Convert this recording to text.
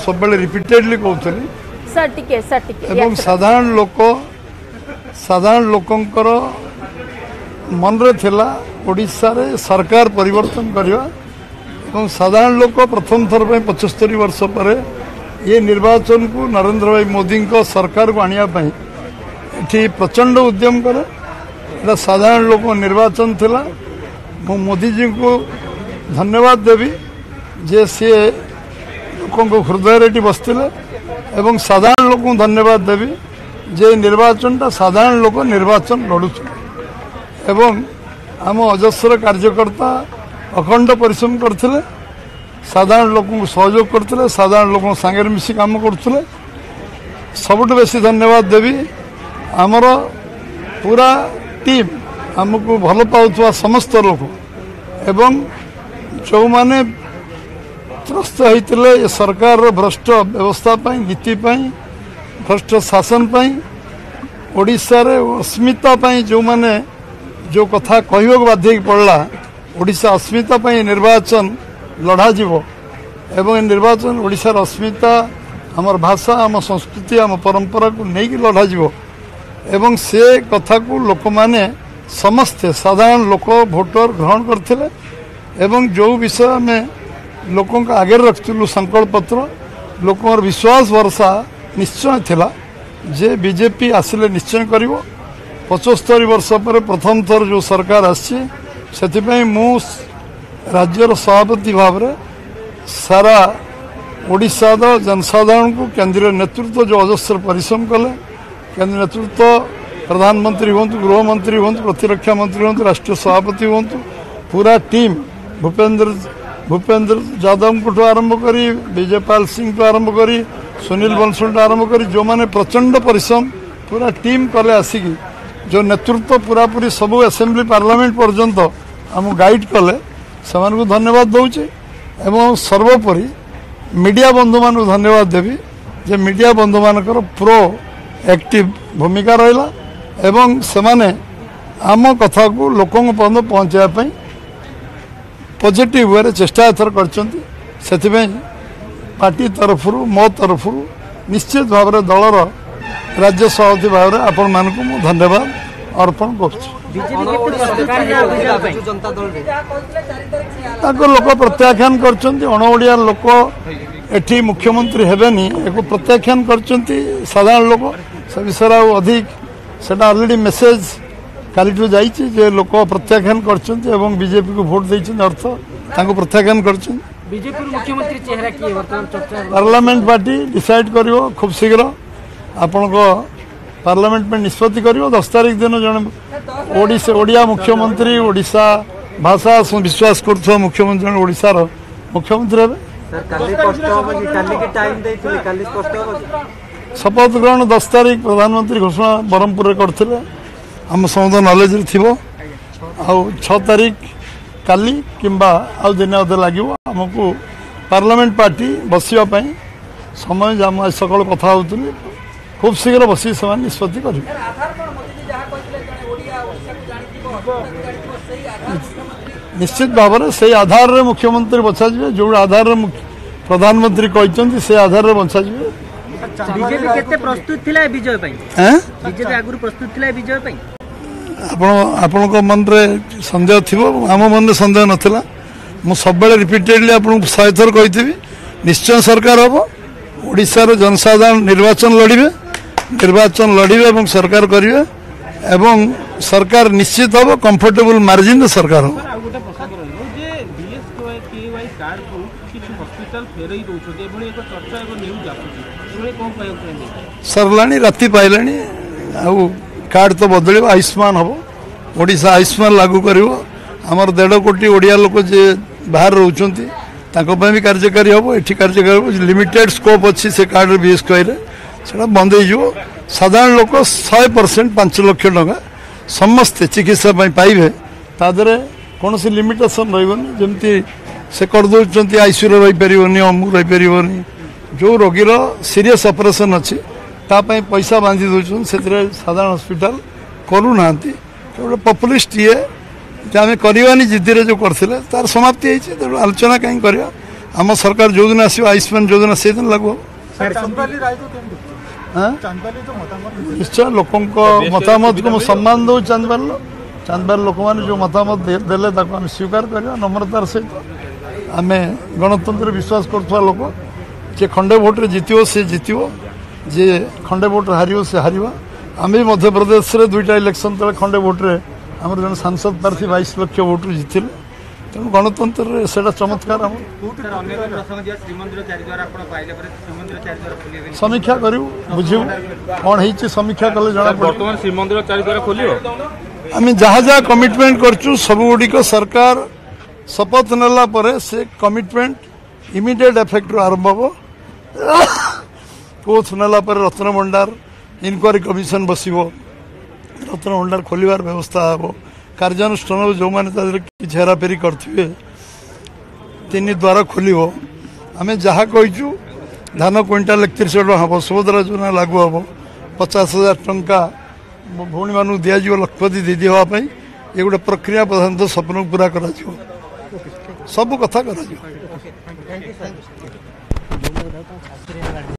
सब repeatedly कहूली sir टिके एवं साधारण लोकंकर मन रे थिला ओडिशा रे सरकार परिवर्तन करवा एवं साधारण लोक प्रथम थर 75 वर्ष पर ये निर्वाचन को नरेंद्र भाई मोदी को सरकार को आनिया ये प्रचंड उद्यम करे साधारण लोक निर्वाचन थिला मु मोदी जी को धन्यवाद देवी जे सी लोकों को हृदय रे बसते एवं साधारण लोक धन्यवाद देवी जे निर्वाचन टा साधारण लोक निर्वाचन लड़ु एवं आम अजस्र कार्यकर्ता अखंड परिश्रम करते साधारण लोक सहयोग करते साधारण लोक सांगे मिसी काम करते सबुठ बेसी धन्यवाद देवी आमर पूरा टीम आमको भल पाउथुवा समस्त लोक एवं जो माने त्रस्त होते सरकार भ्रष्ट व्यवस्था नीति भ्रष्ट शासन ओडिशा रे अस्मिता जो माने जो कथा कहवा बाध्य पड़ला ओडिशा अस्मिता निर्वाचन लड़ा जीवो एवं निर्वाचन ओडिशार अस्मिता आमर भाषा आम संस्कृति आम परंपरा को लेकिन लड़ा जीवो एवं से कथा को लोक माने समस्ते साधारण लोक भोटर ग्रहण करते एवं जो विषय में लोकों का आगे रखलु संकल्प पत्र लोकर विश्वास भरसा निश्चय थिला जे बीजेपी आसिले निश्चय करिवो 75 वर्ष पर प्रथम थर जो सरकार आसी मु राज्यर सभापति भाव में सारा ओडिशा जनसाधारण को केंद्रीय नेतृत्व जो अजस्र परिश्रम कले केंद्रीय नेतृत्व प्रधानमंत्री हूँ गृहमंत्री हूँ प्रतिरक्षा मंत्री हूँ राष्ट्रीय सभापति हूँ पूरा टीम भूपेंद्र यादव को आरंभ करी विजयपाल सिंह को आरंभ करी सुनील बंसल आरंभ करी जो माने प्रचंड परिश्रम पूरा टीम कले आसिकी जो नेतृत्व पूरा पूरी सबू असेंबली पार्लियामेंट पर्यंत आम गाइड कले से धन्यवाद दौचे एवं सर्वोपरि मीडिया बंधु मान धन्यवाद देवी जे मीडिया बंधु मानकर प्रो एक्टिव भूमिका रहा एवं से माने आम कथा को लोकों पर्यंत पहुँचापी पॉजिटिव वे चेष्टा एथर कर पार्टी तरफ मो तरफ निश्चित भाव में दलर राज्य सभापति भाव में आपण मानक धन्यवाद अर्पण कर लोक प्रत्याख्यान कर अणओडिया लोक एठी मुख्यमंत्री हेबेनी एक प्रत्याख्यान कर साधारण लोक से विषय अधिक से अलरेडी मेसेज कालीठू जाइए लोक प्रत्याख्यान कर बीजेपी को भोट देते अर्थ प्रत्याख्यान कर मुख्यमंत्री चेहरा किए पार्लियामेंट पार्टी डिसाइड करिवो खूब शीघ्र आपण को पार्लियामेंट में निष्पत्ति करिवो 10 तारीख दिन जन ओडिया मुख्यमंत्री ओडिशा भाषा विश्वास कर मुख्यमंत्री ओडिशार मुख्यमंत्री शपथ ग्रहण 10 तारीख प्रधानमंत्री घोषणा ब्रह्मपुर करते आम समस्त नॉलेज थी 6 तारीख काली किंबा आउ दिन अधे लगे आमको पार्लियामेंट पार्टी बसवाई समय आम सकाल कथा होती खूब शीघ्र बस निष्पत्ति कर निश्चित भाव में से आधार रे मुख्यमंत्री बचा जो आधार रे प्रधानमंत्री कहते से आधार रे बचा बीजेपी केते प्रस्तुत थिला विजय पई बीजेपी आगुर प्रस्तुत थिला विजय पई आपण मन रे संदेह थिबो आम मन रे संदेह नथिला मु सब बेले रिपीटेडली आपण 100 थर कहिथिबी निश्चय सरकार हबो ओडिसा रो जनसाधारण निर्वाचन लड़िबे एवं सरकार करिवे एवं सरकार निश्चित हबो कंफर्टेबल मार्जिन रे सरकार हबो सरलाणी राति पाइलाणी आउ कार्ड तो बदल आयुष्मान हम ओडिशा आयुष्मान लागू कर आमर 1.5 कोटी ओडिया लोक जे बाहर रोचंती भी कार्यकारी हम ये कार्यकारी लिमिटेड स्कोप अच्छी से कार्ड बीएस कहे से बंद हो साधारण लोक 100% 5 लाख टका समस्ते चिकित्सा पाइबे तादरे कौन सी लिमिटेशन रही जमती से करदे आईसीयू रही पारनी अमु रही पारनी जो रोगीर सीरीयस ऑपरेशन अच्छी तापाई पैसा बांधी दौरान से साधारण हॉस्पिटल करूना गोटे पपुलिस्ट ये आम करवानी जिद्दी जो करते तार समाप्ति तेणु आलोचना कहीं करवा आम सरकार जो दिन आसो आयुष्मान योजना से दिन लागू निश्चय लोक मतामत को सम्मान दो चांदबार लोक मैंने जो मतामत देले आम स्वीकार करवा नम्रतार सहित आम गणतंत्र विश्वास करुवा लोक जे खंडे भोट्रे जितब से जितब जे खंडे भोट्रे हार से हार आम भी मध्य प्रदेश में 2टा इलेक्शन तले खंडे भोट्रे आम जन सांसद प्रार्थी 22 लाख भोट जितिले तेणु गणतंत्र से चमत्कार समीक्षा करूँ बुझू कौन हो समीक्षा कले जना बर्तमान श्रीमंदिर चारिद्वार खोलियो आम जहाँ जहाँ कमिटमेंट करचु सबुगुड़िक सरकार शपथ नेला परे से कमिटमेंट इमिडिएट इफेक्ट आरंभ हो ओथ नेला परे रत्न भंडार इनक्वारी कमिशन बसिबो रत्न भंडार खोलिबार व्यवस्था हे कार्यानुष्ठान जो मैंने किसी हेराफेरी करेंगे 3 द्वार खोल आम जहाँ कहीचु धान क्विंटाल 31 टका हम सुभद्रा योजना लागू हम 50,000 टंका भौणी मानू दिज्व लखपति दीदी हाँपाई ये गोटे प्रक्रिया प्रधान स्वप्न पूरा कर सब कथा कर